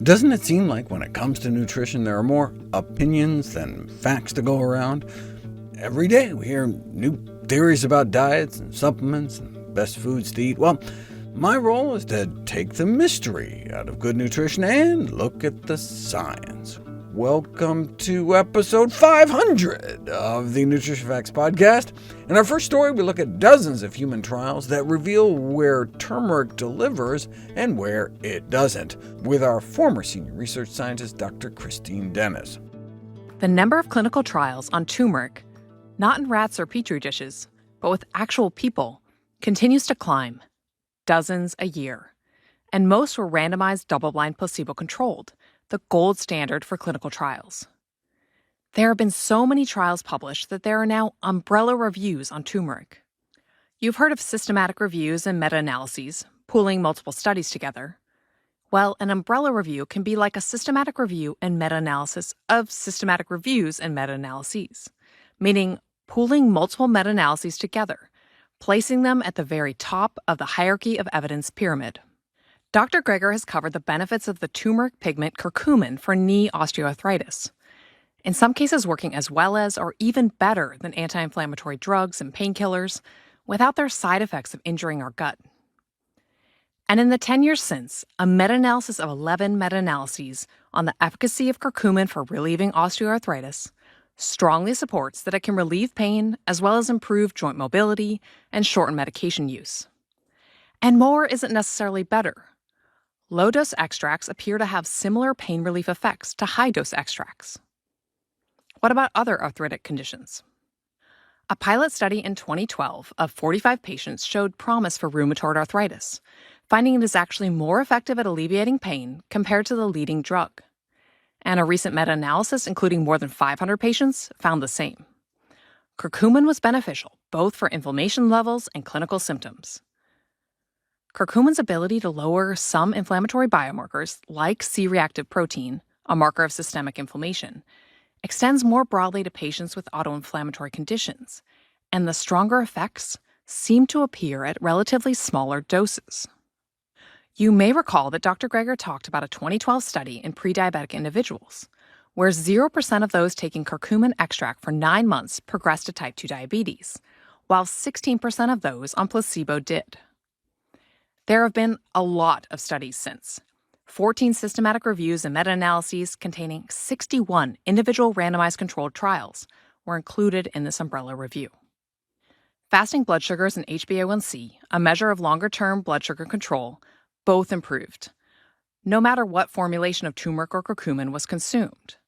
Doesn't it seem like when it comes to nutrition, there are more opinions than facts to go around? Every day we hear new theories about diets and supplements and best foods to eat. Well, my role is to take the mystery out of good nutrition and look at the science. Welcome to episode 500 of the Nutrition Facts podcast. In our first story, we look at dozens of human trials that reveal where turmeric delivers and where it doesn't, with our former senior research scientist, Dr. Christine Dennis. The number of clinical trials on turmeric, not in rats or petri dishes, but with actual people, continues to climb, dozens a year. And most were randomized double-blind placebo-controlled, the gold standard for clinical trials. There have been so many trials published that there are now umbrella reviews on turmeric. You've heard of systematic reviews and meta-analyses, pooling multiple studies together. Well, an umbrella review can be like a systematic review and meta-analysis of systematic reviews and meta-analyses, meaning pooling multiple meta-analyses together, placing them at the very top of the hierarchy of evidence pyramid. Dr. Greger has covered the benefits of the turmeric pigment curcumin for knee osteoarthritis, in some cases working as well as or even better than anti-inflammatory drugs and painkillers without their side effects of injuring our gut. And in the 10 years since, a meta-analysis of 11 meta-analyses on the efficacy of curcumin for relieving osteoarthritis strongly supports that it can relieve pain as well as improve joint mobility and shorten medication use. And more isn't necessarily better. Low-dose extracts appear to have similar pain relief effects to high-dose extracts. What about other arthritic conditions? A pilot study in 2012 of 45 patients showed promise for rheumatoid arthritis, finding it is actually more effective at alleviating pain compared to the leading drug. And a recent meta-analysis, including more than 500 patients, found the same. Curcumin was beneficial both for inflammation levels and clinical symptoms. Curcumin's ability to lower some inflammatory biomarkers, like C-reactive protein, a marker of systemic inflammation, extends more broadly to patients with autoinflammatory conditions, and the stronger effects seem to appear at relatively smaller doses. You may recall that Dr. Greger talked about a 2012 study in pre-diabetic individuals, where 0% of those taking curcumin extract for 9 months progressed to type 2 diabetes, while 16% of those on placebo did. There have been a lot of studies since. 14 systematic reviews and meta-analyses containing 61 individual randomized controlled trials were included in this umbrella review. Fasting blood sugars and HbA1c, a measure of longer-term blood sugar control, both improved, no matter what formulation of turmeric or curcumin was consumed.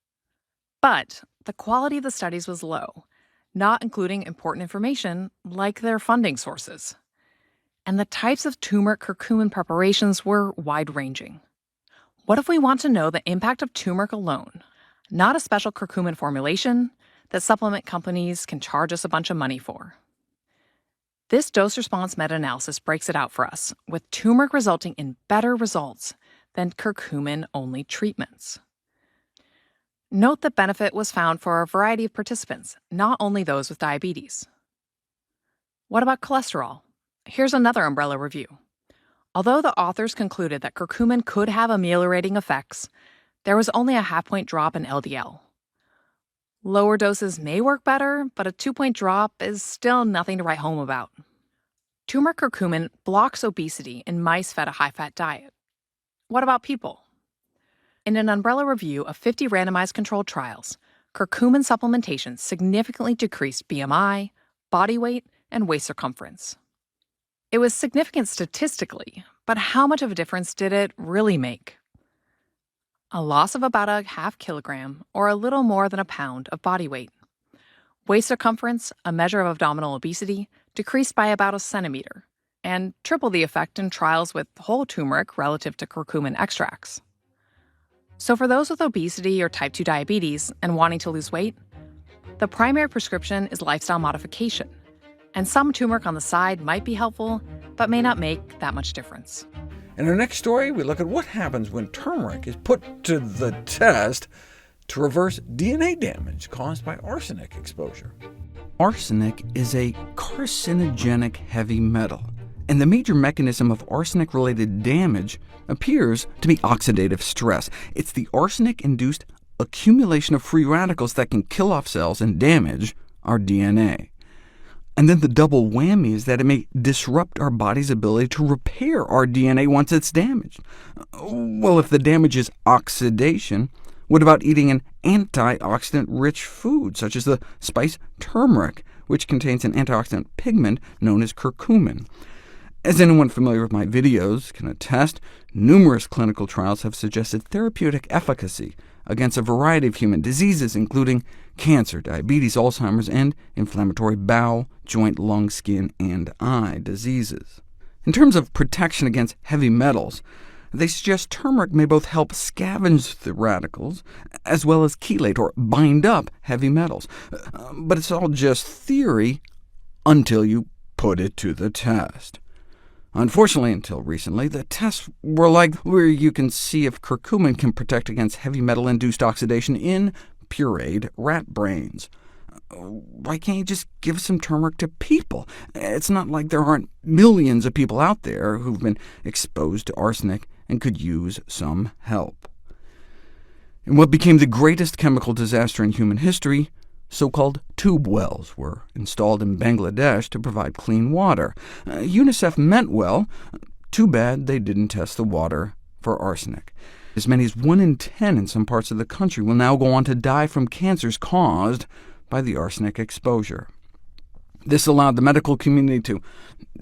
But the quality of the studies was low, not including important information like their funding sources. And the types of turmeric curcumin preparations were wide-ranging. What if we want to know the impact of turmeric alone, not a special curcumin formulation that supplement companies can charge us a bunch of money for? This dose-response meta-analysis breaks it out for us, with turmeric resulting in better results than curcumin-only treatments. Note that benefit was found for a variety of participants, not only those with diabetes. What about cholesterol? Here's another umbrella review. Although the authors concluded that curcumin could have ameliorating effects, there was only a half-point drop in LDL. Lower doses may work better, but a 2-point drop is still nothing to write home about. Turmeric curcumin blocks obesity in mice fed a high-fat diet. What about people? In an umbrella review of 50 randomized controlled trials, curcumin supplementation significantly decreased BMI, body weight, and waist circumference. It was significant statistically, but how much of a difference did it really make? A loss of about a half kilogram, or a little more than a pound, of body weight. Waist circumference, a measure of abdominal obesity, decreased by about a centimeter, and triple the effect in trials with whole turmeric relative to curcumin extracts. So for those with obesity or type 2 diabetes and wanting to lose weight, the primary prescription is lifestyle modification, and some turmeric on the side might be helpful, but may not make that much difference. In our next story, we look at what happens when turmeric is put to the test to reverse DNA damage caused by arsenic exposure. Arsenic is a carcinogenic heavy metal, And the major mechanism of arsenic-related damage appears to be oxidative stress. It's the arsenic-induced accumulation of free radicals that can kill off cells and damage our DNA. And then the double whammy is that it may disrupt our body's ability to repair our DNA once it's damaged. Well, if the damage is oxidation, what about eating an antioxidant-rich food, such as the spice turmeric, which contains an antioxidant pigment known as curcumin? As anyone familiar with my videos can attest, numerous clinical trials have suggested therapeutic efficacy against a variety of human diseases, including cancer, diabetes, Alzheimer's, and inflammatory bowel, joint, lung, skin, and eye diseases. In terms of protection against heavy metals, they suggest turmeric may both help scavenge the radicals, as well as chelate, or bind up, heavy metals. But it's all just theory until you put it to the test. Unfortunately, until recently, the tests were like where you can see if curcumin can protect against heavy metal-induced oxidation in pureed rat brains. Why can't you just give some turmeric to people? It's not like there aren't millions of people out there who've been exposed to arsenic and could use some help. In what became the greatest chemical disaster in human history, so-called tube wells were installed in Bangladesh to provide clean water. UNICEF meant well. Too bad they didn't test the water for arsenic. As many as 1 in 10 in some parts of the country will now go on to die from cancers caused by the arsenic exposure. This allowed the medical community to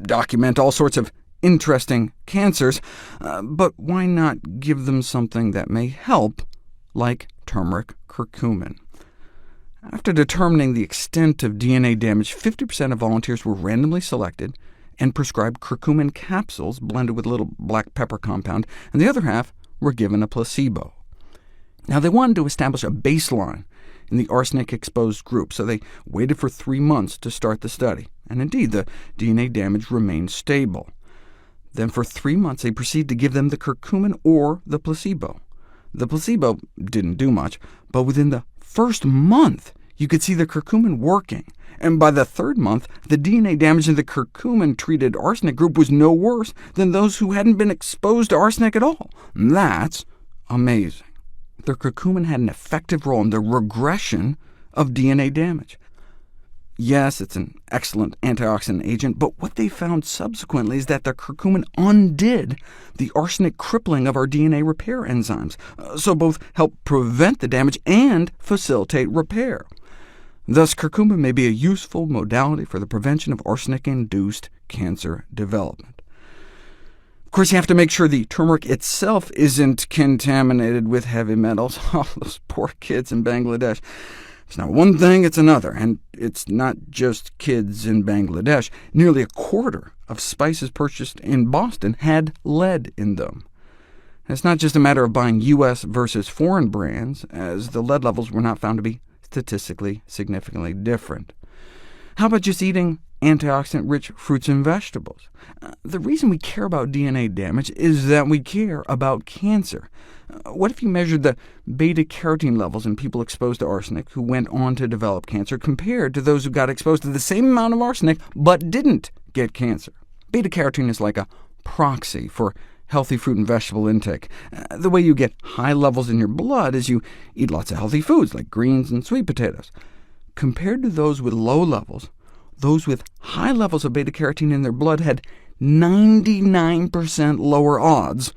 document all sorts of interesting cancers, but why not give them something that may help, like turmeric curcumin? After determining the extent of DNA damage, 50% of volunteers were randomly selected and prescribed curcumin capsules blended with a little black pepper compound, and the other half were given a placebo. Now, they wanted to establish a baseline in the arsenic-exposed group, so they waited for 3 months to start the study, and indeed the DNA damage remained stable. Then for 3 months they proceeded to give them the curcumin or the placebo. The placebo didn't do much, but within the first month you could see the curcumin working, and by the 3rd month the DNA damage in the curcumin-treated arsenic group was no worse than those who hadn't been exposed to arsenic at all. That's amazing. The curcumin had an effective role in the regression of DNA damage. Yes, it's an excellent antioxidant agent, but what they found subsequently is that the curcumin undid the arsenic crippling of our DNA repair enzymes, so both help prevent the damage and facilitate repair. Thus, curcumin may be a useful modality for the prevention of arsenic-induced cancer development. Of course, you have to make sure the turmeric itself isn't contaminated with heavy metals. Oh, those poor kids in Bangladesh. It's not one thing, it's another, and it's not just kids in Bangladesh. Nearly a quarter of spices purchased in Boston had lead in them. And it's not just a matter of buying U.S. versus foreign brands, as the lead levels were not found to be statistically significantly different. How about just eating antioxidant-rich fruits and vegetables? The reason we care about DNA damage is that we care about cancer. What if you measured the beta-carotene levels in people exposed to arsenic who went on to develop cancer compared to those who got exposed to the same amount of arsenic but didn't get cancer? Beta-carotene is like a proxy for healthy fruit and vegetable intake. The way you get high levels in your blood is you eat lots of healthy foods like greens and sweet potatoes. Compared to those with low levels, those with high levels of beta-carotene in their blood had 99% lower odds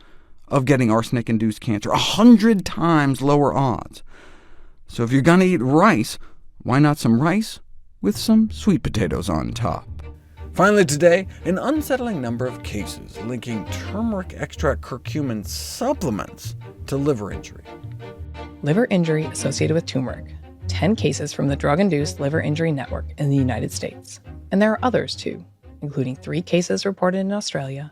of getting arsenic-induced cancer, 100 times lower odds. So if you're going to eat rice, why not some rice with some sweet potatoes on top? Finally today, an unsettling number of cases linking turmeric extract curcumin supplements to liver injury. Liver injury associated with turmeric. 10 cases from the Drug-Induced Liver Injury Network in the United States. And there are others, too, including 3 cases reported in Australia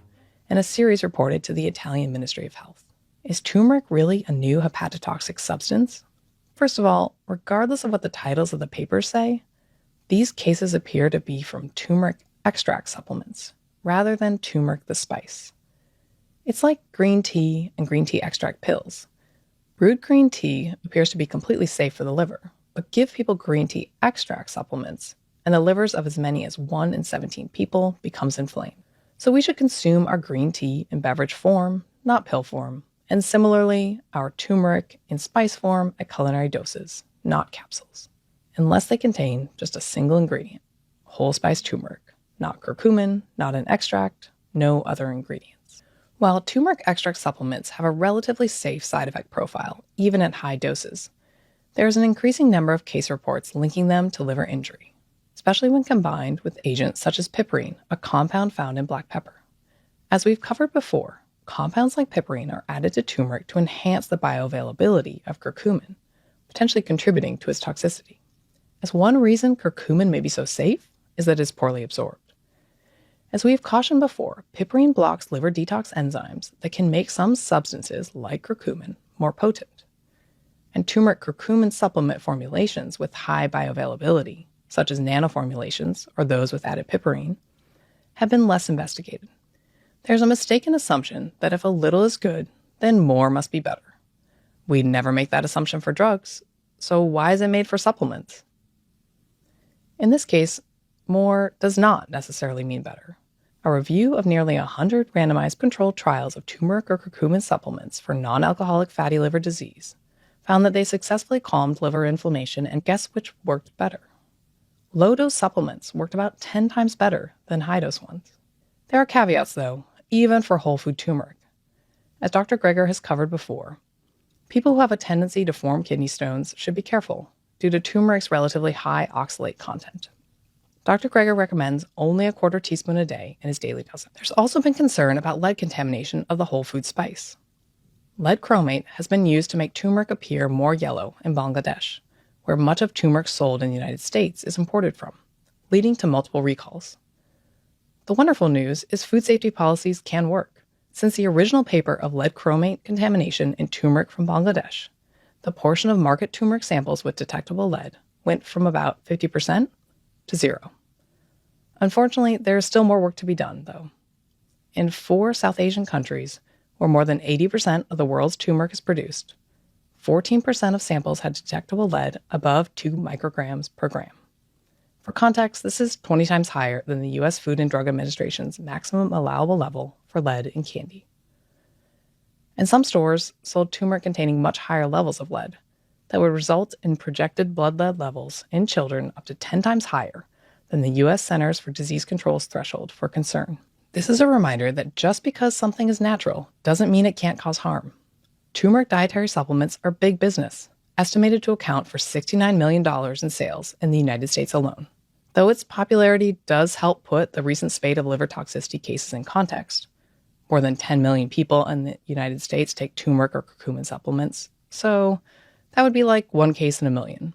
and a series reported to the Italian Ministry of Health. Is turmeric really a new hepatotoxic substance? First of all, regardless of what the titles of the papers say, these cases appear to be from turmeric extract supplements, rather than turmeric the spice. It's like green tea and green tea extract pills. Brewed green tea appears to be completely safe for the liver, but give people green tea extract supplements, and the livers of as many as 1 in 17 people becomes inflamed. So we should consume our green tea in beverage form, not pill form, and similarly, our turmeric in spice form at culinary doses, not capsules, unless they contain just a single ingredient, whole spice turmeric, not curcumin, not an extract, no other ingredients. While turmeric extract supplements have a relatively safe side effect profile, even at high doses, there is an increasing number of case reports linking them to liver injury, especially when combined with agents such as piperine, a compound found in black pepper. As we've covered before, compounds like piperine are added to turmeric to enhance the bioavailability of curcumin, potentially contributing to its toxicity. As one reason curcumin may be so safe is that it's poorly absorbed. As we have cautioned before, piperine blocks liver detox enzymes that can make some substances, like curcumin, more potent. And turmeric curcumin supplement formulations with high bioavailability, such as nanoformulations or those with added piperine, have been less investigated. There's a mistaken assumption that if a little is good, then more must be better. We'd never make that assumption for drugs, so why is it made for supplements? In this case, more does not necessarily mean better. A review of nearly 100 randomized controlled trials of turmeric or curcumin supplements for non-alcoholic fatty liver disease found that they successfully calmed liver inflammation, and guess which worked better? Low-dose supplements worked about 10 times better than high-dose ones. There are caveats, though, even for whole food turmeric. As Dr. Greger has covered before, people who have a tendency to form kidney stones should be careful due to turmeric's relatively high oxalate content. Dr. Greger recommends only a quarter teaspoon a day in his daily dose. There's also been concern about lead contamination of the whole food spice. Lead chromate has been used to make turmeric appear more yellow in Bangladesh, where much of turmeric sold in the United States is imported from, leading to multiple recalls. The wonderful news is food safety policies can work. Since the original paper of lead chromate contamination in turmeric from Bangladesh, the portion of market turmeric samples with detectable lead went from about 50% to 0. Unfortunately, there is still more work to be done, though. In 4 South Asian countries, where more than 80% of the world's turmeric is produced, 14% of samples had detectable lead above 2 micrograms per gram. For context, this is 20 times higher than the U.S. Food and Drug Administration's maximum allowable level for lead in candy. And some stores sold turmeric containing much higher levels of lead that would result in projected blood lead levels in children up to 10 times higher than the U.S. Centers for Disease Control's threshold for concern. This is a reminder that just because something is natural doesn't mean it can't cause harm. Turmeric dietary supplements are big business, estimated to account for $69 million in sales in the United States alone. Though its popularity does help put the recent spate of liver toxicity cases in context, more than 10 million people in the United States take turmeric or curcumin supplements, so that would be like 1 case in a million.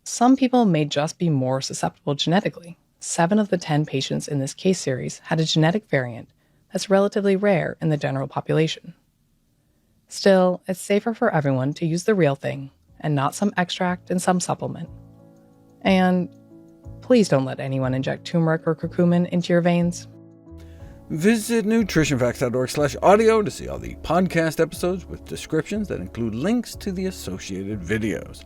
Some people may just be more susceptible genetically. 7 of the 10 patients in this case series had a genetic variant that's relatively rare in the general population. Still, it's safer for everyone to use the real thing and not some extract and some supplement. And please don't let anyone inject turmeric or curcumin into your veins. Visit NutritionFacts.org/audio to see all the podcast episodes with descriptions that include links to the associated videos.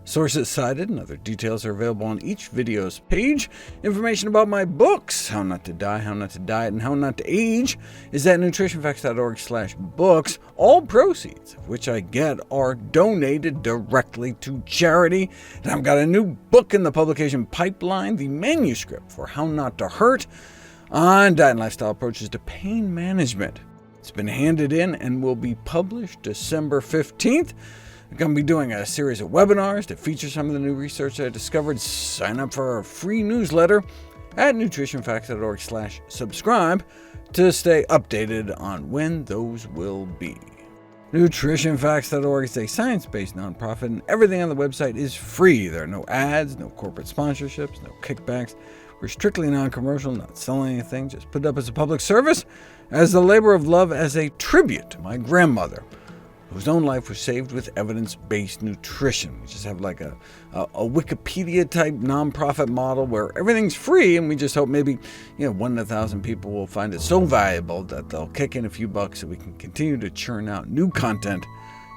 Sources cited and other details are available on each video's page. Information about my books, How Not to Die, How Not to Diet, and How Not to Age, is at NutritionFacts.org/books. All proceeds of which I get are donated directly to charity. And I've got a new book in the publication pipeline, the manuscript for How Not to Hurt, on diet and lifestyle approaches to pain management. It's been handed in and will be published December 15th. I'm going to be doing a series of webinars to feature some of the new research I discovered. Sign up for our free newsletter at NutritionFacts.org/subscribe to stay updated on when those will be. NutritionFacts.org is a science-based nonprofit, and everything on the website is free. There are no ads, no corporate sponsorships, no kickbacks. We're strictly non-commercial, not selling anything, just put up as a public service, as a labor of love, as a tribute to my grandmother, whose own life was saved with evidence-based nutrition. We just have like a Wikipedia-type nonprofit model where everything's free, and we just hope maybe 1 in 1,000 people will find it so valuable that they'll kick in a few bucks so we can continue to churn out new content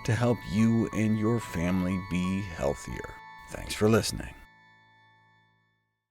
to help you and your family be healthier. Thanks for listening.